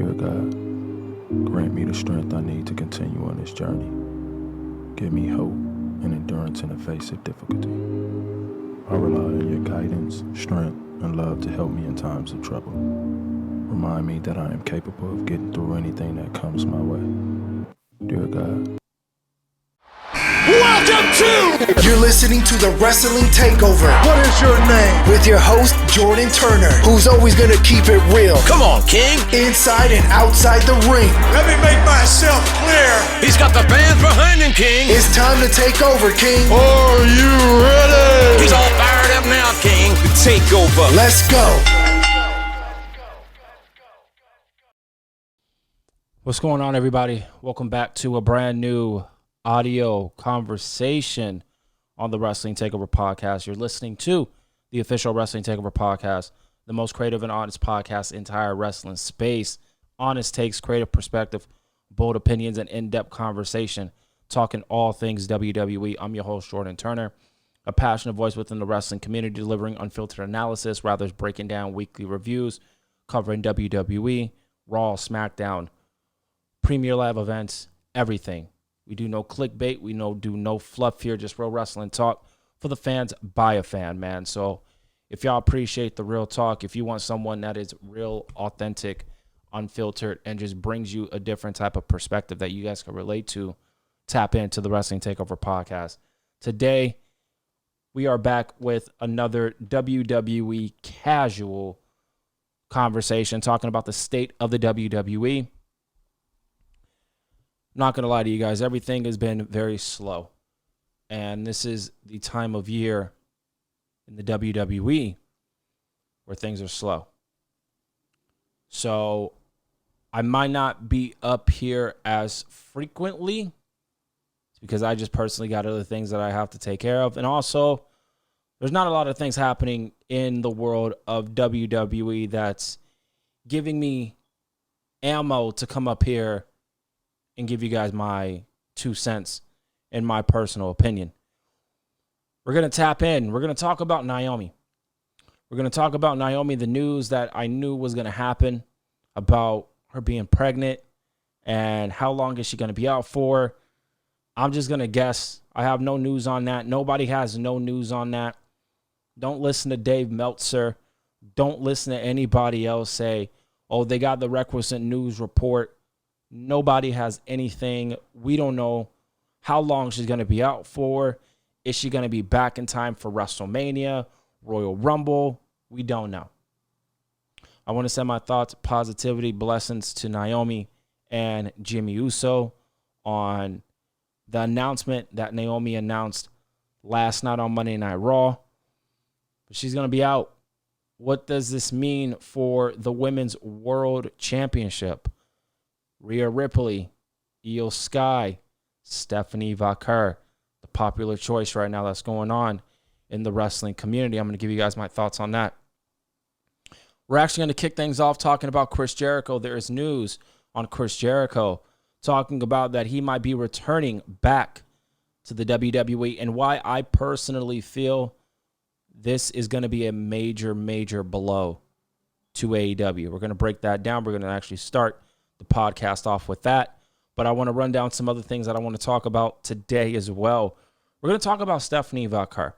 Dear God, grant me the strength I need to continue on this journey. Give me hope and endurance in the face of difficulty. I rely on your guidance, strength, and love to help me in times of trouble. Remind me that I am capable of getting through anything that comes my way. Dear God. Welcome to! You're listening to the Wrestling Takeover. What is your name? With your host, Jordan Turner, who's always gonna keep it real. Come on, King. Inside and outside the ring. Let me make myself clear. He's got the fans behind him, King. It's time to take over, King. Are you ready? He's all fired up now, King. The Takeover. Let's go. What's going on, everybody? Welcome back to a brand new audio conversation on the Wrestling Takeover podcast. You're listening to the official Wrestling Takeover podcast, the most creative and honest podcast in the entire wrestling space. Honest takes, creative perspective, bold opinions, and in-depth conversation, talking all things WWE. I'm your host, Jordan Turner, a passionate voice within the wrestling community, delivering unfiltered analysis, rather than breaking down weekly reviews, covering WWE, Raw, SmackDown, Premier Live events, everything. We do no clickbait. We do no fluff here, just real wrestling talk for the fans by a fan, man. So if y'all appreciate the real talk, if you want someone that is real, authentic, unfiltered, and just brings you a different type of perspective that you guys can relate to, tap into the Wrestling Takeover podcast. Today, we are back with another WWE casual conversation, talking about the state of the WWE. Not going to lie to you guys, everything has been very slow. And this is the time of year in the WWE where things are slow. So I might not be up here as frequently because I just personally got other things that I have to take care of. And also, there's not a lot of things happening in the world of WWE that's giving me ammo to come up here and give you guys my 2 cents and my personal opinion. We're going to tap in. We're going to talk about Naomi. We're going to talk about Naomi, the news that I knew was going to happen about her being pregnant and how long is she going to be out for. I'm just going to guess. I have no news on that. Nobody has no news on that. Don't listen to Dave Meltzer. Don't listen to anybody else say, oh, they got the requisite news report. Nobody has anything. We don't know how long she's going to be out for. Is she going to be back in time for WrestleMania, Royal Rumble? We don't know. I want to send my thoughts, positivity, blessings to Naomi and Jimmy Uso on the announcement that Naomi announced last night on Monday Night Raw. But she's going to be out. What does this mean for the Women's World Championship? Rhea Ripley, Io Sky, Stephanie Vaquer, the popular choice right now that's going on in the wrestling community. I'm going to give you guys my thoughts on that. We're actually going to kick things off talking about Chris Jericho. There is news on Chris Jericho talking about that he might be returning back to the WWE and why I personally feel this is going to be a major, major blow to AEW. We're going to break that down. We're going to actually start the podcast off with that, but I want to run down some other things that I want to talk about today as well. We're going to talk about Stephanie Vaquer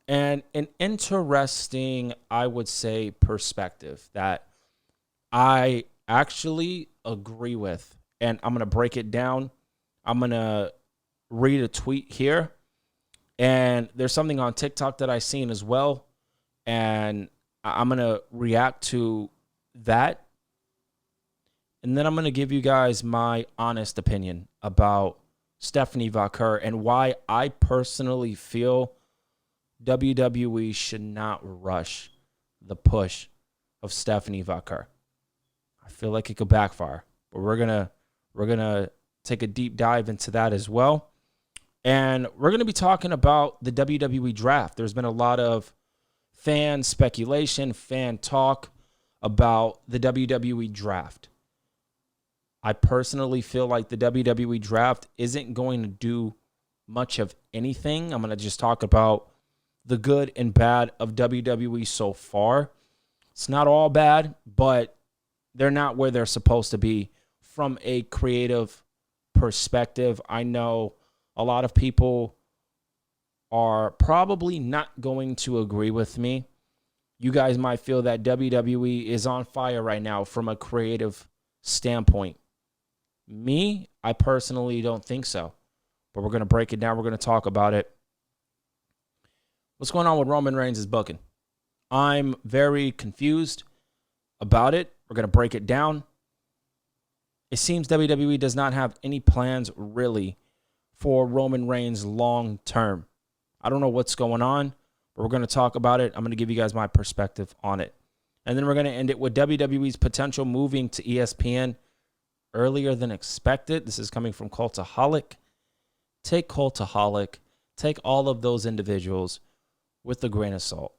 and an interesting, I would say, perspective that I actually agree with, and I'm going to break it down. I'm going to read a tweet here, and there's something on TikTok that I've seen as well, and I'm going to react to that. And then I'm going to give you guys my honest opinion about Stephanie Vaquer and why I personally feel WWE should not rush the push of Stephanie Vaquer. I feel like it could backfire, but we're gonna take a deep dive into that as well. And we're going to be talking about the WWE draft. There's been a lot of fan speculation, fan talk about the WWE draft. I personally feel like the WWE draft isn't going to do much of anything. I'm going to just talk about the good and bad of WWE so far. It's not all bad, but they're not where they're supposed to be from a creative perspective. I know a lot of people are probably not going to agree with me. You guys might feel that WWE is on fire right now from a creative standpoint. Me, I personally don't think so. But we're going to break it down. We're going to talk about it. What's going on with Roman Reigns' booking? I'm very confused about it. We're going to break it down. It seems WWE does not have any plans really for Roman Reigns long term. I don't know what's going on, but we're going to talk about it. I'm going to give you guys my perspective on it. And then we're going to end it with WWE's potential moving to ESPN earlier than expected. This is coming from Cultaholic. Take Cultaholic. Take all of those individuals with a grain of salt.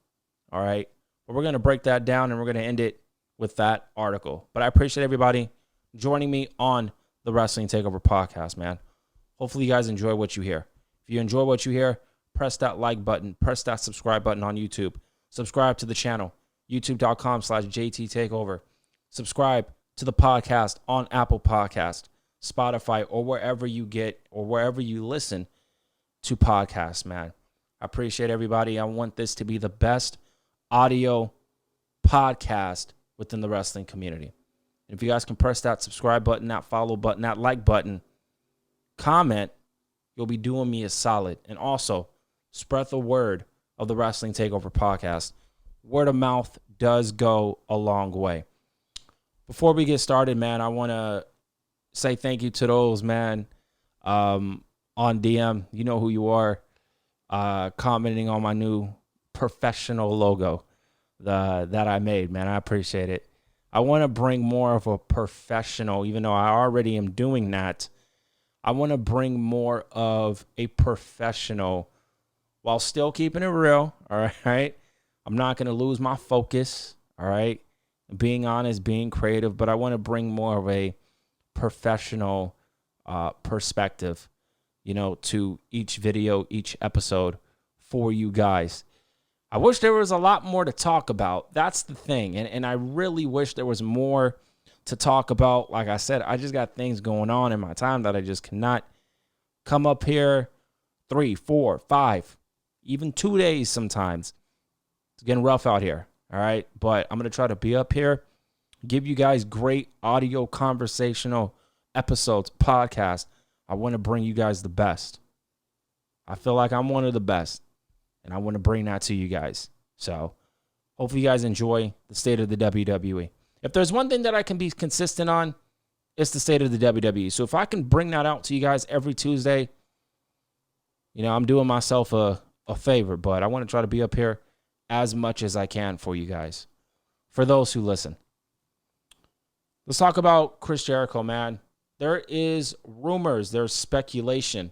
All right? But we're going to break that down, and we're going to end it with that article. But I appreciate everybody joining me on the Wrestling Takeover podcast, man. Hopefully you guys enjoy what you hear. If you enjoy what you hear, press that like button. Press that subscribe button on YouTube. Subscribe to the channel, youtube.com/JTTakeover. Subscribe to the podcast on Apple Podcast, Spotify, or wherever you get or wherever you listen to podcasts, man. I appreciate everybody. I want this to be the best audio podcast within the wrestling community. And if you guys can press that subscribe button, that follow button, that like button, comment, you'll be doing me a solid. And also, spread the word of the Wrestling Takeover podcast. Word of mouth does go a long way. Before we get started, man, I want to say thank you to those, man, on DM. You know who you are. Commenting on my new professional logo that I made, man. I appreciate it. I want to bring more of a professional, even though I already am doing that. I want to bring more of a professional while still keeping it real, all right? I'm not going to lose my focus, all right? Being honest, being creative, but I want to bring more of a professional perspective, to each video, each episode for you guys. I wish there was a lot more to talk about. That's the thing. And I really wish there was more to talk about. Like I said, I just got things going on in my time that I just cannot come up here 3, 4, 5, even 2 days sometimes. It's getting rough out here. All right. But I'm going to try to be up here, give you guys great audio conversational episodes, podcasts. I want to bring you guys the best. I feel like I'm one of the best, and I want to bring that to you guys. So hopefully you guys enjoy the state of the WWE. If there's one thing that I can be consistent on, it's the state of the WWE. So if I can bring that out to you guys every Tuesday, I'm doing myself a favor, but I want to try to be up here as much as I can for you guys, for those who listen. Let's talk about Chris Jericho, man. There is rumors, there's speculation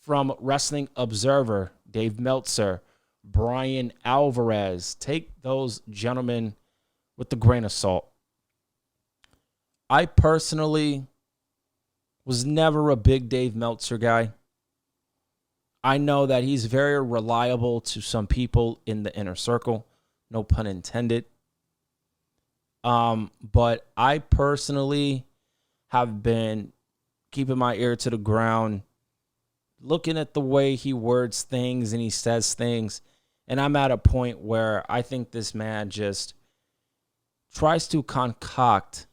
from Wrestling Observer, Dave Meltzer, Brian Alvarez. Take those gentlemen with the grain of salt. I personally was never a big Dave Meltzer guy. I know that he's very reliable to some people in the inner circle, no pun intended. But I personally have been keeping my ear to the ground, looking at the way he words things and he says things. And I'm at a point where I think this man just tries to concoct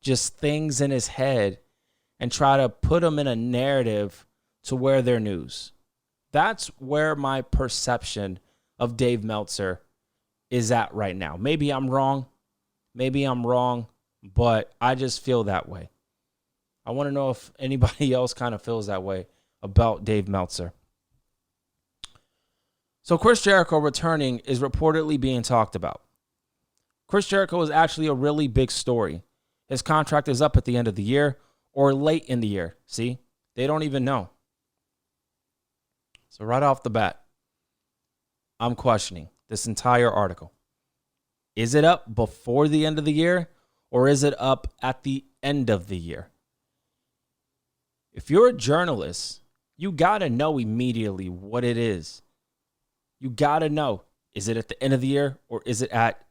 just things in his head and try to put them in a narrative to where they're news. That's where my perception of Dave Meltzer is at right now. Maybe I'm wrong, but I just feel that way. I want to know if anybody else kind of feels that way about Dave Meltzer. So Chris Jericho returning is reportedly being talked about. Chris Jericho is actually a really big story. His contract is up at the end of the year or late in the year. See, they don't even know. So right off the bat, I'm questioning this entire article. Is it up before the end of the year or is it up at the end of the year? If you're a journalist, you got to know immediately what it is. You got to know. Is it at the end of the year or is it at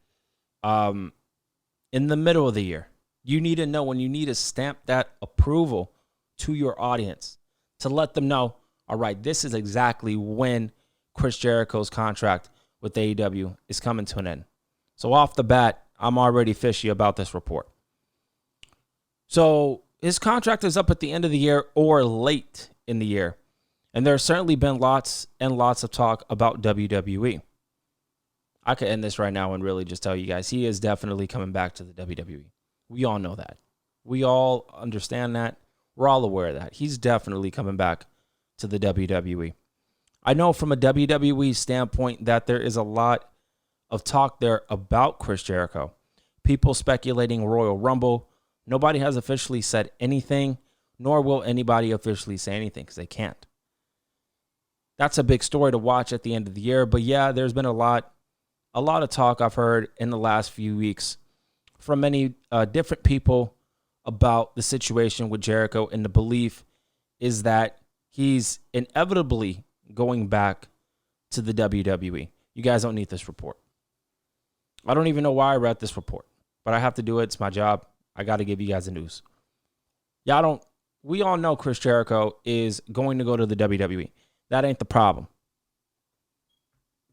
in the middle of the year. You need to know when you need to stamp that approval to your audience to let them know, all right, this is exactly when Chris Jericho's contract with AEW is coming to an end. So off the bat, I'm already fishy about this report. So his contract is up at the end of the year or late in the year. And there's certainly been lots and lots of talk about WWE. I could end this right now and really just tell you guys, he is definitely coming back to the WWE. We all know that. We all understand that. We're all aware of that. He's definitely coming back to the WWE. I know from a WWE standpoint that there is a lot of talk there about Chris Jericho. People speculating Royal Rumble. Nobody has officially said anything, nor will anybody officially say anything because they can't. That's a big story to watch at the end of the year. But yeah, there's been a lot of talk I've heard in the last few weeks from many different people about the situation with Jericho, and the belief is that he's inevitably going back to the WWE. You guys don't need this report. I don't even know why I read this report, but I have to do it. It's my job. I got to give you guys the news. We all know Chris Jericho is going to go to the WWE. That ain't the problem.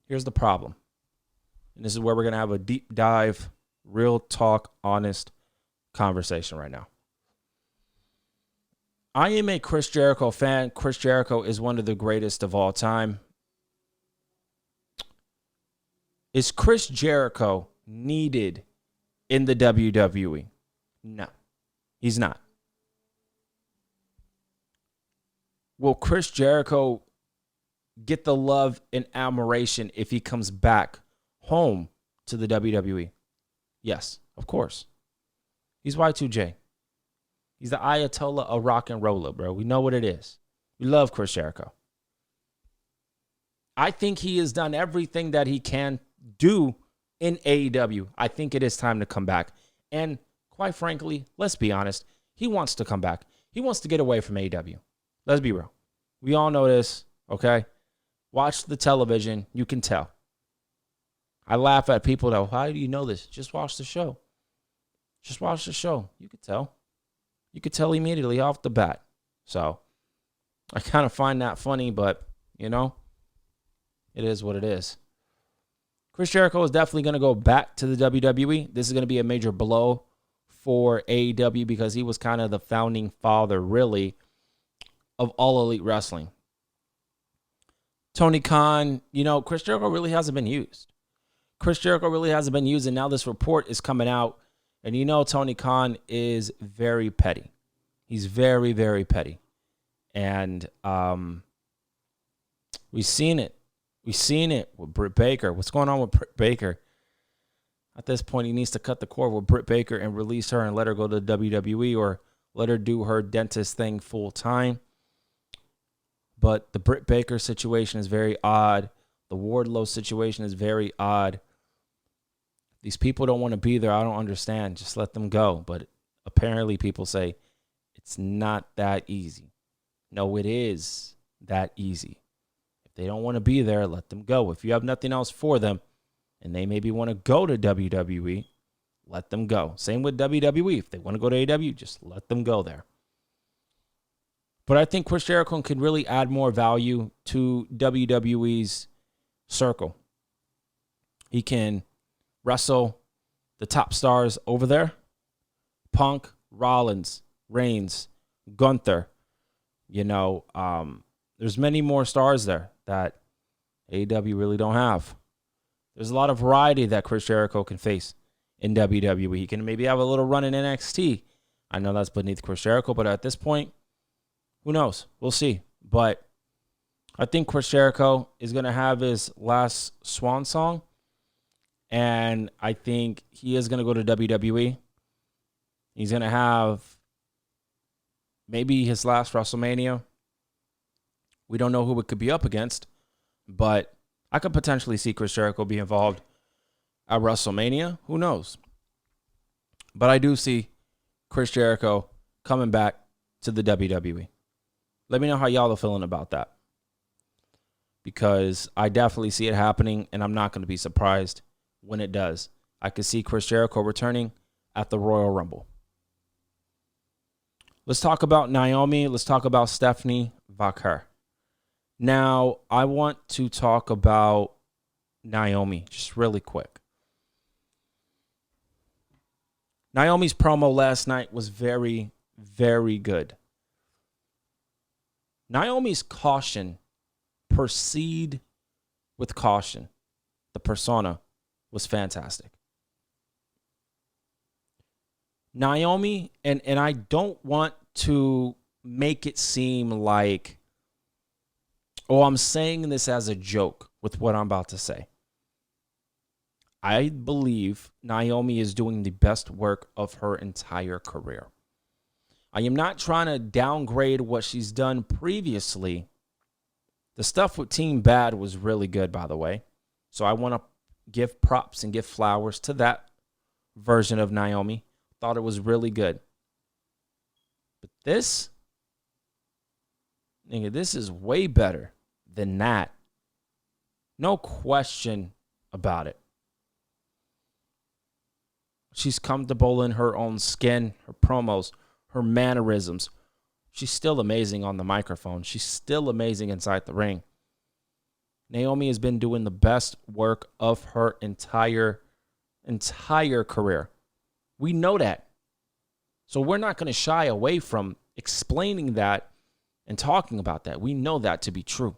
Here's the problem. And this is where we're going to have a deep dive, real talk, honest conversation right now. I am a Chris Jericho fan. Chris Jericho is one of the greatest of all time. Is Chris Jericho needed in the WWE? No, he's not. Will Chris Jericho get the love and admiration if he comes back home to the WWE? Yes, of course. He's Y2J. He's the Ayatollah of rock and roller, bro. We know what it is. We love Chris Jericho. I think he has done everything that he can do in AEW. I think it is time to come back. And quite frankly, let's be honest, he wants to come back. He wants to get away from AEW. Let's be real. We all know this, okay? Watch the television. You can tell. I laugh at people that, how do you know this? Just watch the show. Just watch the show. You could tell. You could tell immediately off the bat. So I kind of find that funny, but, you know, it is what it is. Chris Jericho is definitely going to go back to the WWE. This is going to be a major blow for AEW because he was kind of the founding father, really, of All Elite Wrestling. Tony Khan, you know, Chris Jericho really hasn't been used. Chris Jericho really hasn't been used, and now this report is coming out. And you know Tony Khan is very petty. He's very, very petty. And we've seen it. We've seen it with Britt Baker. What's going on with Britt Baker? At this point, he needs to cut the cord with Britt Baker and release her and let her go to the WWE or let her do her dentist thing full time. But the Britt Baker situation is very odd. The Wardlow situation is very odd. These people don't want to be there. I don't understand. Just let them go. But apparently people say it's not that easy. No, it is that easy. If they don't want to be there, let them go. If you have nothing else for them and they maybe want to go to WWE, let them go. Same with WWE. If they want to go to AEW, just let them go there. But I think Chris Jericho can really add more value to WWE's circle. He can wrestle the top stars over there. Punk, Rollins, Reigns, Gunther. You know, there's many more stars there that AEW really don't have. There's a lot of variety that Chris Jericho can face in WWE. He can maybe have a little run in NXT. I know that's beneath Chris Jericho, but at this point, who knows? We'll see. But I think Chris Jericho is going to have his last swan song. And I think he is going to go to WWE. He's going to have maybe his last WrestleMania. We don't know who it could be up against, but I could potentially see Chris Jericho be involved at WrestleMania. Who knows? But I do see Chris Jericho coming back to the WWE. Let me know how y'all are feeling about that, because I definitely see it happening, and I'm not going to be surprised when it does. I could see Chris Jericho returning at the Royal Rumble. Let's talk about Naomi. Let's talk about Stephanie Vaquer. Now, I want to talk about Naomi just really quick. Naomi's promo last night was very, very good. Naomi's caution, proceed with caution. The persona was fantastic. Naomi, and I don't want to make it seem like, oh, I'm saying this as a joke with what I'm about to say. I believe Naomi is doing the best work of her entire career. I am not trying to downgrade what she's done previously. The stuff with Team Bad was really good, by the way. So I want to give props and give flowers to that version of Naomi. Thought it was really good. But this, nigga, this is way better than that. No question about it. She's comfortable in her own skin, her promos, her mannerisms. She's still amazing on the microphone. She's still amazing inside the ring. Naomi has been doing the best work of her entire career. We know that. So we're not going to shy away from explaining that and talking about that. We know that to be true.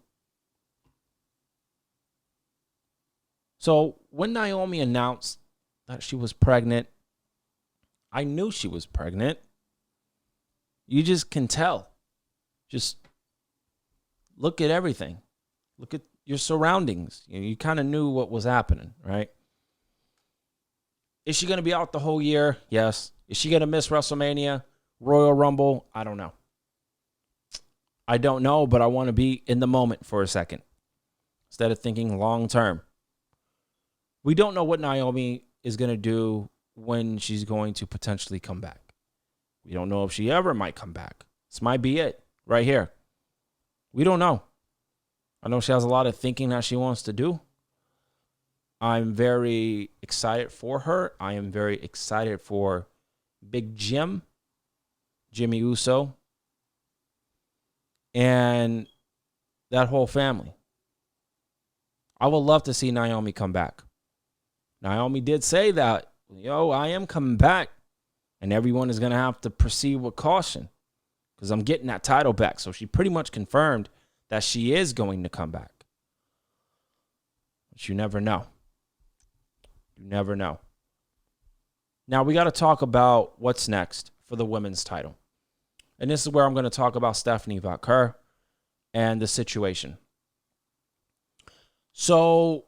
So when Naomi announced that she was pregnant, I knew she was pregnant. You just can tell. Just look at everything. Look at your surroundings. You kind of knew what was happening, right? Is she going to be out the whole year? Yes. Is she going to miss WrestleMania, Royal Rumble? I don't know. I don't know, but I want to be in the moment for a second instead of thinking long term. We don't know what Naomi is going to do when she's going to potentially come back. We don't know if she ever might come back. This might be it right here. We don't know. I know she has a lot of thinking that she wants to do. I'm very excited for her. I am very excited for Big Jimmy Uso, and that whole family. I would love to see Naomi come back. Naomi did say that, I am coming back, and everyone is going to have to proceed with caution because I'm getting that title back. So she pretty much confirmed that she is going to come back. But you never know. You never know. Now we got to talk about what's next for the women's title. And this is where I'm going to talk about Stephanie Vaquer and the situation. So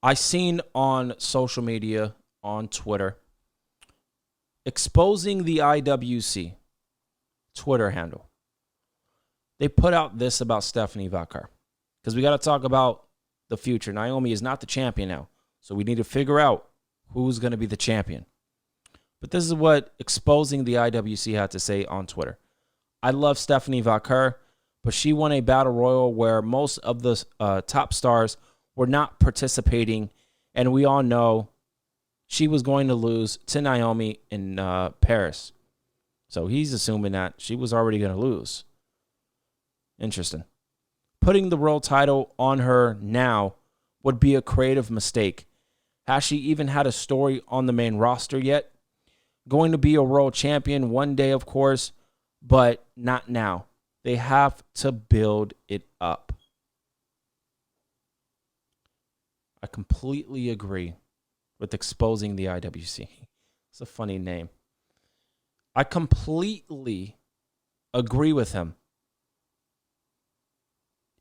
I seen on social media, on Twitter, exposing the IWC Twitter handle. They put out this about Stephanie Vaquer because we got to talk about the future. Naomi is not the champion now, so we need to figure out who's going to be the champion. But this is what exposing the IWC had to say on Twitter. I love Stephanie Vaquer, but she won a battle royal where most of the top stars were not participating, and we all know she was going to lose to Naomi in Paris. So he's assuming that she was already going to lose. Interesting. Putting the world title on her now would be a creative mistake. Has she even had a story on the main roster yet? Going to be a world champion one day, of course, but not now. They have to build it up. I completely agree with exposing the IWC. It's a funny name. I completely agree with him.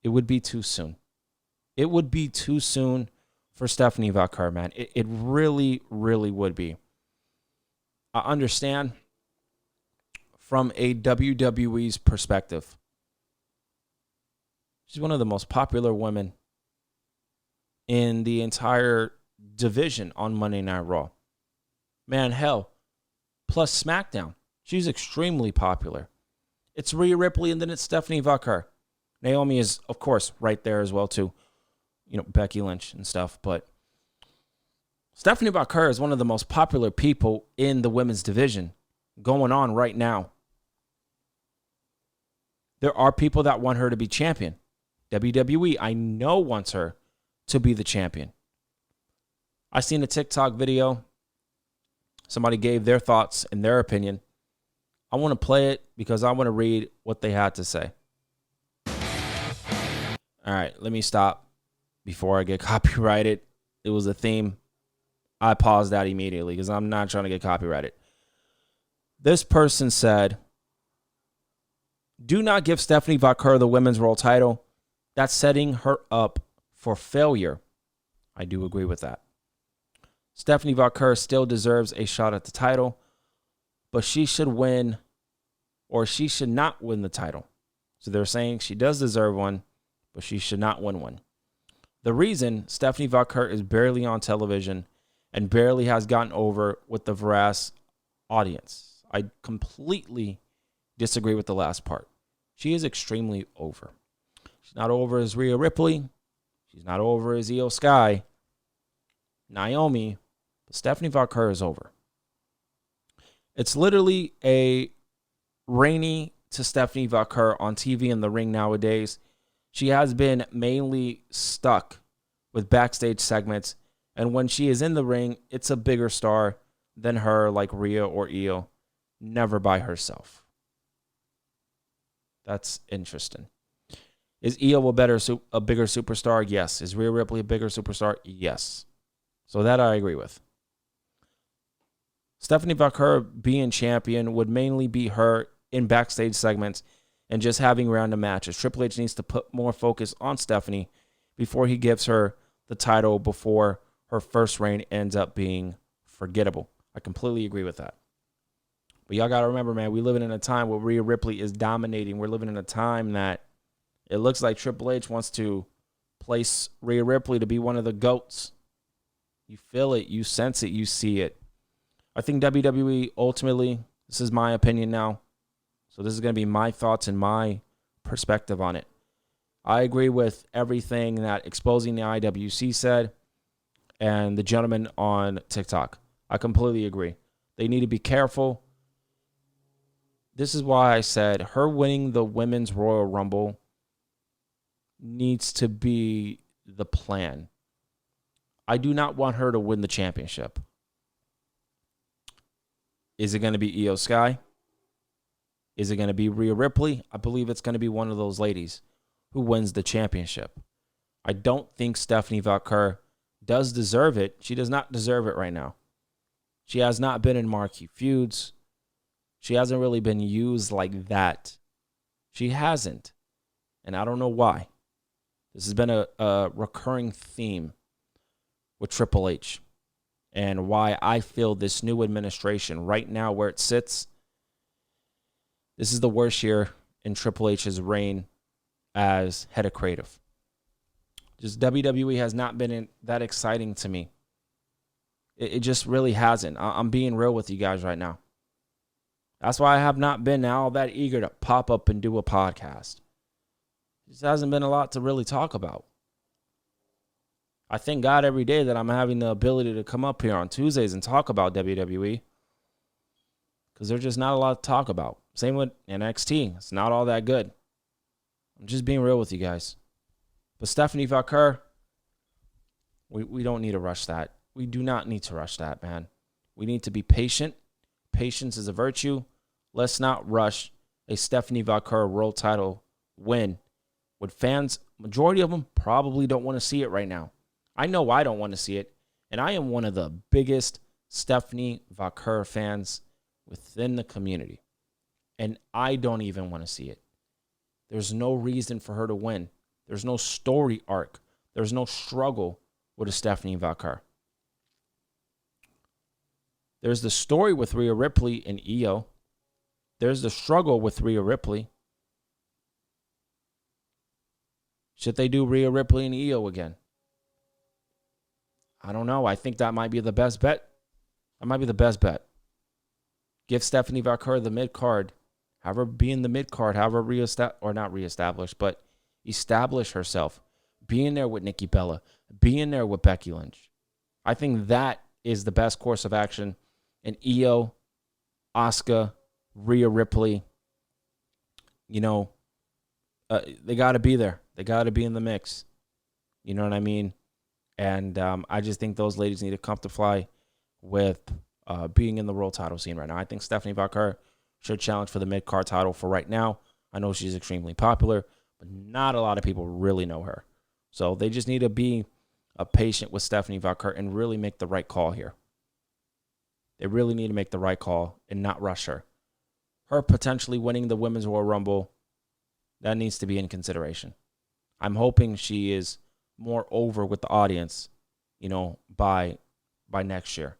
It would be too soon. It would be too soon for Stephanie Vaquer, man. It really, really would be. I understand from a WWE's perspective. She's one of the most popular women in the entire division on Monday Night Raw. Man, hell, plus SmackDown. She's extremely popular. It's Rhea Ripley and then it's Stephanie Vaquer. Naomi is, of course, right there as well, too. Becky Lynch and stuff. But Stephanie Vaquer is one of the most popular people in the women's division going on right now. There are people that want her to be champion. WWE, I know, wants her to be the champion. I seen a TikTok video. Somebody gave their thoughts and their opinion. I want to play it because I want to read what they had to say. All right, let me stop before I get copyrighted. It was a theme. I paused that immediately because I'm not trying to get copyrighted. This person said, do not give Stephanie Vaquer the women's world title. That's setting her up for failure. I do agree with that. Stephanie Vaquer still deserves a shot at the title, but she should win, or she should not win the title. So they're saying she does deserve one, but she should not win one. The reason Stephanie Vaquer is barely on television and barely has gotten over with the veracious audience. I completely disagree with the last part. She is extremely over. She's not over as Rhea Ripley. She's not over as Io Sky, Naomi, but Stephanie Vaquer is over. It's literally a rainy to Stephanie Vaquer on TV in the ring nowadays. She has been mainly stuck with backstage segments, and when she is in the ring, it's a bigger star than her, like Rhea or Io, never by herself. That's interesting. Is Io a bigger superstar? Yes. Is Rhea Ripley a bigger superstar? Yes. So that I agree with. Stephanie Vaquer being champion would mainly be her in backstage segments and just having random matches. Triple H needs to put more focus on Stephanie before he gives her the title, before her first reign ends up being forgettable. I completely agree with that. But y'all got to remember, man, we're living in a time where Rhea Ripley is dominating. We're living in a time that it looks like Triple H wants to place Rhea Ripley to be one of the GOATs. You feel it, you sense it, you see it. I think WWE ultimately, this is my opinion now, so this is going to be my thoughts and my perspective on it. I agree with everything that Exposing the IWC said and the gentleman on TikTok. I completely agree. They need to be careful. This is why I said her winning the Women's Royal Rumble needs to be the plan. I do not want her to win the championship. Is it going to be Io Sky? Is it going to be Rhea Ripley? I believe it's going to be one of those ladies who wins the championship. I don't think Stephanie Vaquer does deserve it. She does not deserve it right now. She has not been in marquee feuds. She hasn't really been used like that. She hasn't. And I don't know why. This has been a recurring theme with Triple H. And why I feel this new administration right now where it sits, this is the worst year in Triple H's reign as head of creative. Just WWE has not been that exciting to me. It just really hasn't. I'm being real with you guys right now. That's why I have not been all that eager to pop up and do a podcast. It just hasn't been a lot to really talk about. I thank God every day that I'm having the ability to come up here on Tuesdays and talk about WWE, because there's just not a lot to talk about. Same with NXT. It's not all that good. I'm just being real with you guys. But Stephanie Vaquer, we don't need to rush that. We do not need to rush that, man. We need to be patient. Patience is a virtue. Let's not rush a Stephanie Vaquer world title win. With fans, majority of them probably don't want to see it right now. I know I don't want to see it, and I am one of the biggest Stephanie Vaquer fans within the community, and I don't even want to see it. There's no reason for her to win. There's no story arc. There's no struggle with a Stephanie Vaquer. There's the story with Rhea Ripley and Io. There's the struggle with Rhea Ripley. Should they do Rhea Ripley and Io again? I don't know. I think that might be the best bet. That might be the best bet. Give Stephanie Vaquer the mid-card. Have her be in the mid-card. Have her not reestablish, but establish herself. Be in there with Nikki Bella. Be in there with Becky Lynch. I think that is the best course of action. And Io, Asuka, Rhea Ripley, they got to be there. They got to be in the mix. You know what I mean? And I just think those ladies need to come to fly with being in the world title scene right now. I think Stephanie Valkyrie should challenge for the mid-card title for right now. I know she's extremely popular, but not a lot of people really know her. So they just need to be patient with Stephanie Valkyrie and really make the right call here. They really need to make the right call and not rush her. Her potentially winning the Women's Royal Rumble, that needs to be in consideration. I'm hoping she is more over with the audience, by next year.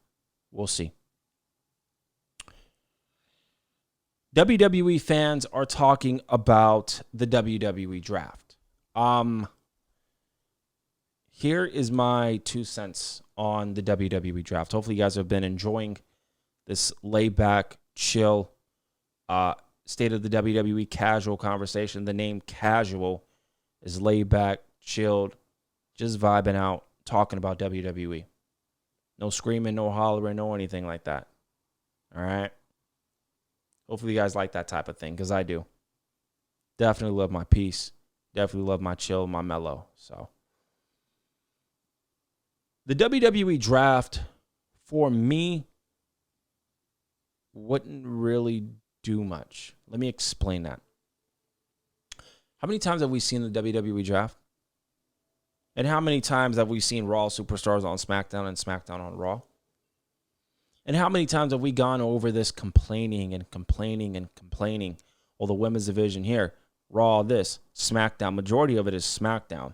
We'll see. WWE fans are talking about the WWE draft. Here is my 2 cents on the WWE draft. Hopefully you guys have been enjoying this laid back, chill, state of the WWE casual conversation. The name casual is laid back, chilled, just vibing out, talking about WWE. No screaming, no hollering, no anything like that. All right? Hopefully you guys like that type of thing, because I do. Definitely love my peace. Definitely love my chill, my mellow. So, the WWE draft, for me, wouldn't really do much. Let me explain that. How many times have we seen the WWE draft? And how many times have we seen Raw superstars on SmackDown and SmackDown on Raw? And how many times have we gone over this complaining? Well, the women's division here, Raw this, SmackDown. Majority of it is SmackDown.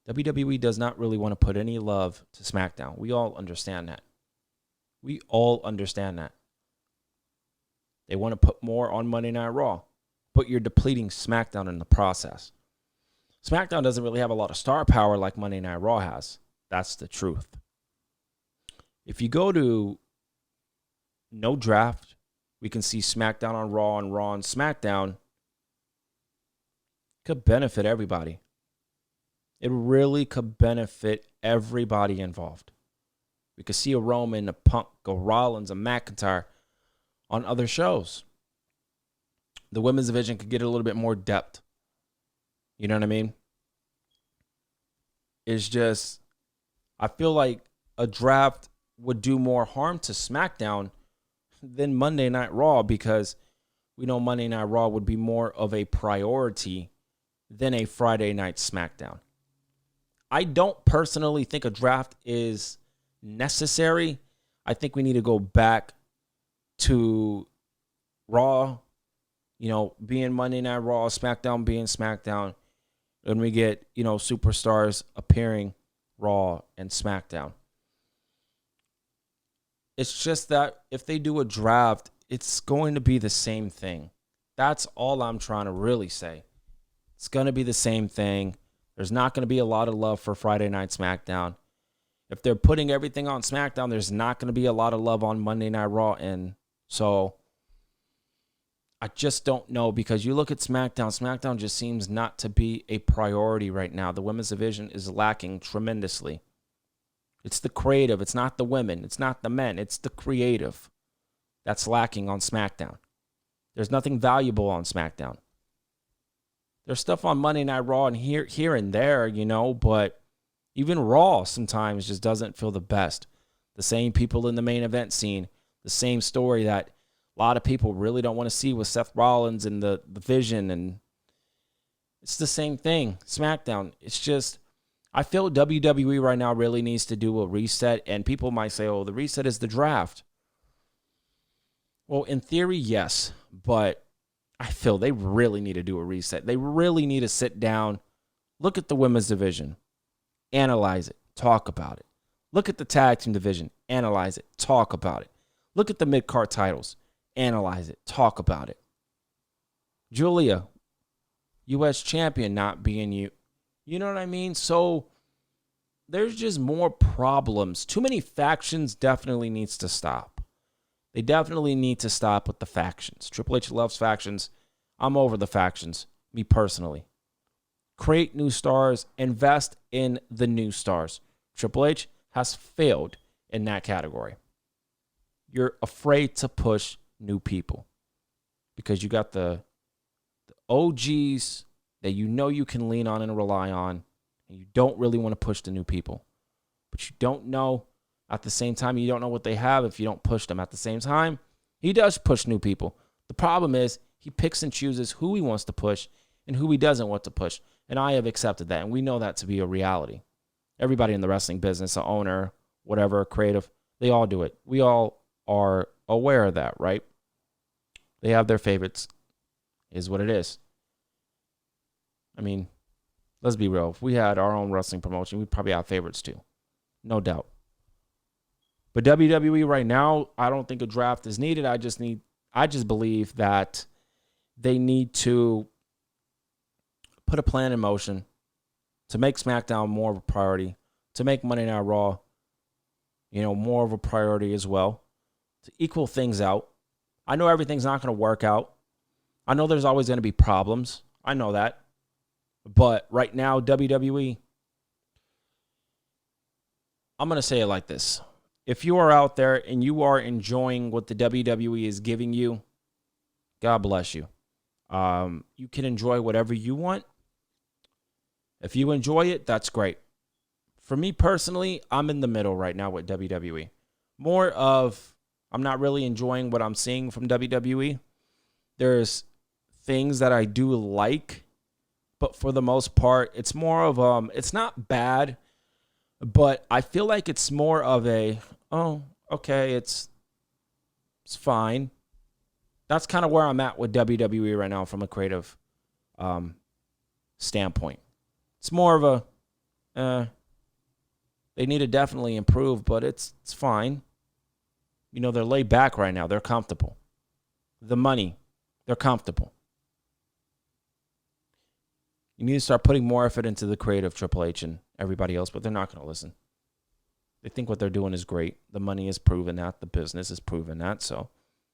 WWE does not really want to put any love to SmackDown. We all understand that. They want to put more on Monday Night Raw, but you're depleting SmackDown in the process. SmackDown doesn't really have a lot of star power like Monday Night Raw has. That's the truth. If you go to no draft, we can see SmackDown on Raw and Raw on SmackDown. Could benefit everybody. It really could benefit everybody involved. We could see a Roman, a Punk, a Rollins, a McIntyre on other shows. The women's division could get a little bit more depth. You know what I mean? It's just, I feel like a draft would do more harm to SmackDown than Monday Night Raw, because we know Monday Night Raw would be more of a priority than a Friday Night SmackDown. I don't personally think a draft is necessary. I think we need to go back to Raw, being Monday Night Raw, SmackDown being SmackDown, and we get, superstars appearing Raw and SmackDown. It's just that if they do a draft, it's going to be the same thing. That's all I'm trying to really say. It's going to be the same thing. There's not going to be a lot of love for Friday Night SmackDown. If they're putting everything on SmackDown, there's not going to be a lot of love on Monday Night Raw. And so I just don't know, because you look at SmackDown. SmackDown just seems not to be a priority right now. The women's division is lacking tremendously. It's the creative. It's not the women. It's not the men. It's the creative that's lacking on SmackDown. There's nothing valuable on SmackDown. There's stuff on Monday Night Raw and here and there, but even Raw sometimes just doesn't feel the best. The same people in the main event scene, the same story that a lot of people really don't want to see with Seth Rollins and the Vision, and it's the same thing. SmackDown, it's just, I feel WWE right now really needs to do a reset, and people might say, oh, the reset is the draft. Well, in theory, yes, but I feel they really need to do a reset. They really need to sit down, look at the women's division, analyze it, talk about it. Look at the tag team division, analyze it, talk about it. Look at the mid-card titles, analyze it, talk about it. Julia, U.S. champion not being you. You know what I mean? So there's just more problems. Too many factions definitely needs to stop. They definitely need to stop with the factions. Triple H loves factions. I'm over the factions, me personally. Create new stars. Invest in the new stars. Triple H has failed in that category. You're afraid to push new people because you got the OGs that you know you can lean on and rely on, and you don't really want to push the new people. But you don't know, at the same time, you don't know what they have if you don't push them. At the same time, he does push new people. The problem is he picks and chooses who he wants to push and who he doesn't want to push. And I have accepted that, and we know that to be a reality. Everybody in the wrestling business, an owner, whatever, creative, they all do it. We all are aware of that, right? They have their favorites, is what it is. I mean, let's be real. If we had our own wrestling promotion, we'd probably have favorites too. No doubt. But WWE right now, I don't think a draft is needed. I just believe that they need to put a plan in motion to make SmackDown more of a priority, to make Monday Night Raw, more of a priority as well, to equal things out. I know everything's not going to work out. I know there's always going to be problems. I know that. But right now, WWE, I'm going to say it like this. If you are out there and you are enjoying what the WWE is giving you, God bless you. You can enjoy whatever you want. If you enjoy it, that's great. For me personally, I'm in the middle right now with WWE. More of, I'm not really enjoying what I'm seeing from WWE. There's things that I do like, but for the most part, it's more of, it's not bad, but I feel like it's more of a, oh, okay, it's fine. That's kind of where I'm at with WWE right now from a creative standpoint. It's more of a, they need to definitely improve, but it's fine. They're laid back right now. They're comfortable. The money, they're comfortable. You need to start putting more effort into the creative Triple H and everybody else, but they're not going to listen. They think what they're doing is great. The money has proven that. The business has proven that. So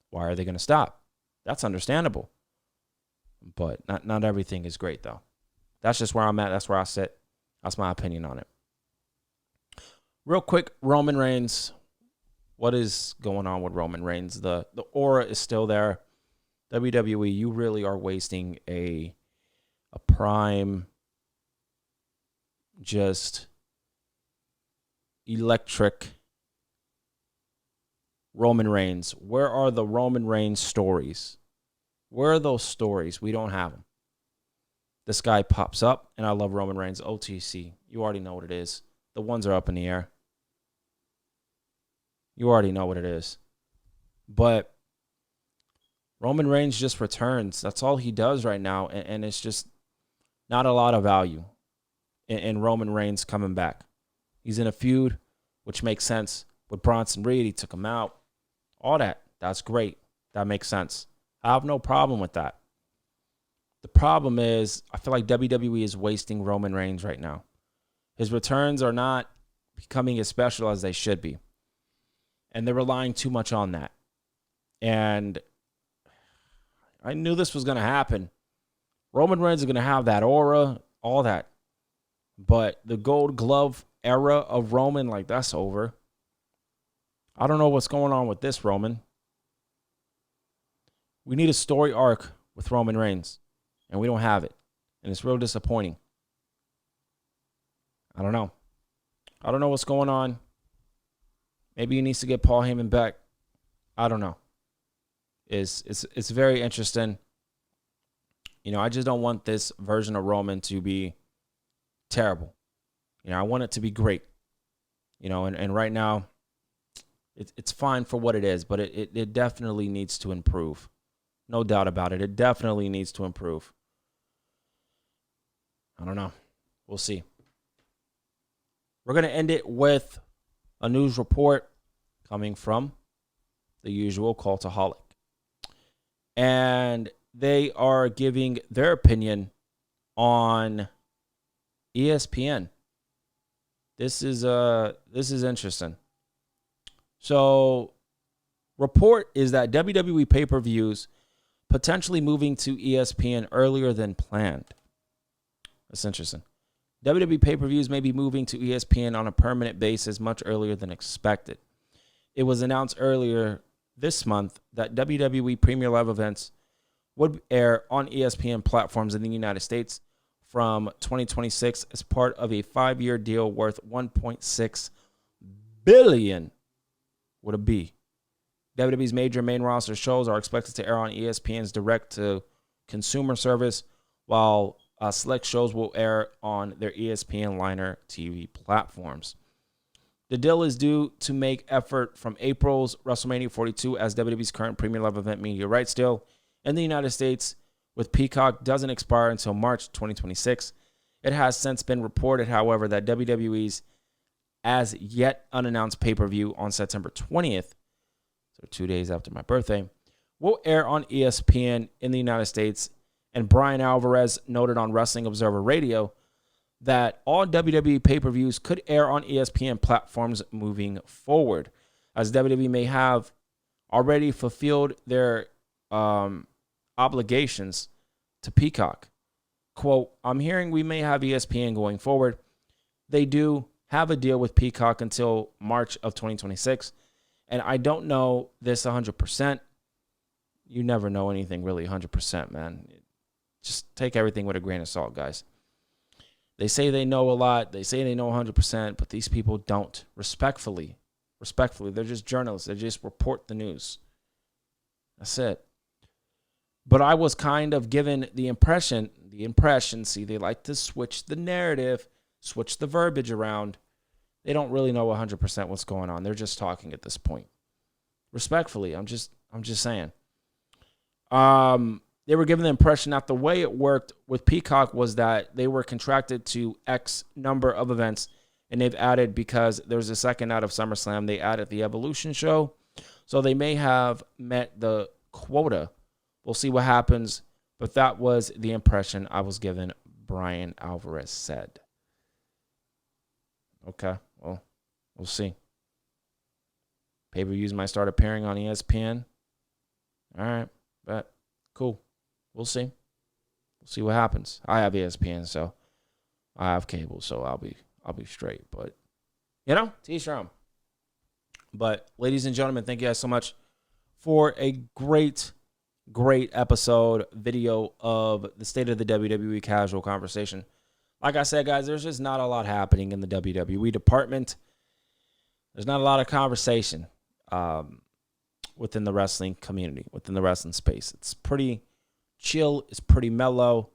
why are they going to stop? That's understandable. But not everything is great, though. That's just where I'm at. That's where I sit. That's my opinion on it. Real quick, Roman Reigns. What is going on with Roman Reigns? The aura is still there. WWE, you really are wasting a prime, just electric Roman Reigns. Where are the Roman Reigns stories? Where are those stories? We don't have them. This guy pops up, and I love Roman Reigns. OTC. You already know what it is. The ones are up in the air. You already know what it is. But Roman Reigns just returns. That's all he does right now, and it's just not a lot of value in Roman Reigns coming back. He's in a feud, which makes sense. With Bronson Reed, he took him out. All that. That's great. That makes sense. I have no problem with that. The problem is, I feel like WWE is wasting Roman Reigns right now. His returns are not becoming as special as they should be. And they're relying too much on that. And I knew this was going to happen. Roman Reigns is going to have that aura, all that. But the Gold Glove era of Roman, that's over. I don't know what's going on with this, Roman. We need a story arc with Roman Reigns. And we don't have it. And it's real disappointing. I don't know. I don't know what's going on. Maybe he needs to get Paul Heyman back. I don't know. It's very interesting. I just don't want this version of Roman to be terrible. I want it to be great. And right now, it's fine for what it is, but it definitely needs to improve. No doubt about it. It definitely needs to improve. I don't know. We'll see. We're going to end it with a news report coming from the usual Cultaholic. And they are giving their opinion on ESPN. This is interesting. So, report is that WWE pay-per-views potentially moving to ESPN earlier than planned. That's interesting. WWE pay-per-views may be moving to ESPN on a permanent basis much earlier than expected. It was announced earlier this month that WWE Premier Live events would air on ESPN platforms in the United States from 2026 as part of a 5-year deal worth $1.6 billion with a B. WWE's major main roster shows are expected to air on ESPN's direct-to-consumer service, while select shows will air on their ESPN Liner TV platforms. The deal is due to make effort from April's WrestleMania 42 as WWE's current Premier Live event media rights deal in the United States with Peacock doesn't expire until March 2026. It has since been reported, however, that WWE's as yet unannounced pay-per-view on September 20th, so 2 days after my birthday, will air on ESPN in the United States. And Brian Alvarez noted on Wrestling Observer Radio that all WWE pay-per-views could air on ESPN platforms moving forward, as WWE may have already fulfilled their obligations to Peacock. Quote, I'm hearing we may have ESPN going forward. They do have a deal with Peacock until March of 2026, and I don't know this 100%. You never know anything really 100%, man. Just take everything with a grain of salt, guys. They say they know a lot. They say they know 100%, but these people don't. Respectfully, they're just journalists. They just report the news. That's it. But I was kind of given the impression, see, they like to switch the narrative, switch the verbiage around. They don't really know 100% what's going on. They're just talking at this point. Respectfully, I'm just saying. They were given the impression that the way it worked with Peacock was that they were contracted to X number of events, and they've added, because there's a second night of SummerSlam, they added the Evolution show. So they may have met the quota. We'll see what happens, but that was the impression I was given, Brian Alvarez said. Okay, well, we'll see. Pay-per-views might start appearing on ESPN. All right, but cool. We'll see. We'll see what happens. I have ESPN, so I have cable, so I'll be straight. But teach your own. But ladies and gentlemen, thank you guys so much for a great episode video of the State of the WWE Casual Conversation. Like I said, guys, there's just not a lot happening in the WWE department. There's not a lot of conversation within the wrestling community, within the wrestling space. It's pretty chill. It's pretty mellow.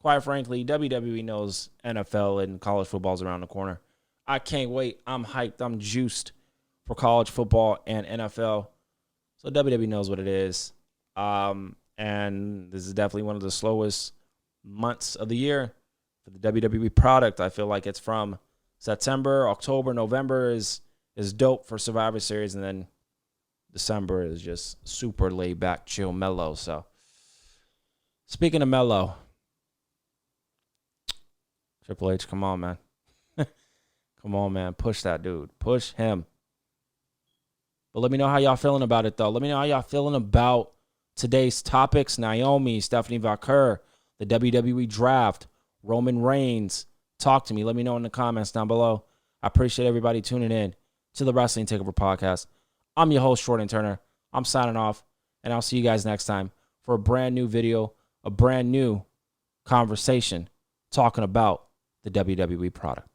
Quite frankly, WWE knows NFL and college football's around the corner. I can't wait. I'm hyped. I'm juiced for college football and NFL. So WWE knows what it is. And this is definitely one of the slowest months of the year for the WWE product. I feel like it's from September, October, November is dope for Survivor Series, and then December is just super laid back, chill, mellow. So speaking of mellow, Triple H, come on, man. Come on, man. Push that dude. Push him. But let me know how y'all feeling about it, though. Let me know how y'all feeling about today's topics. Naomi, Stephanie Vaquer, the WWE Draft, Roman Reigns. Talk to me. Let me know in the comments down below. I appreciate everybody tuning in to the Wrestling Takeover podcast. I'm your host, Jordan Turner. I'm signing off, and I'll see you guys next time for a brand new video, a brand new conversation talking about the WWE product.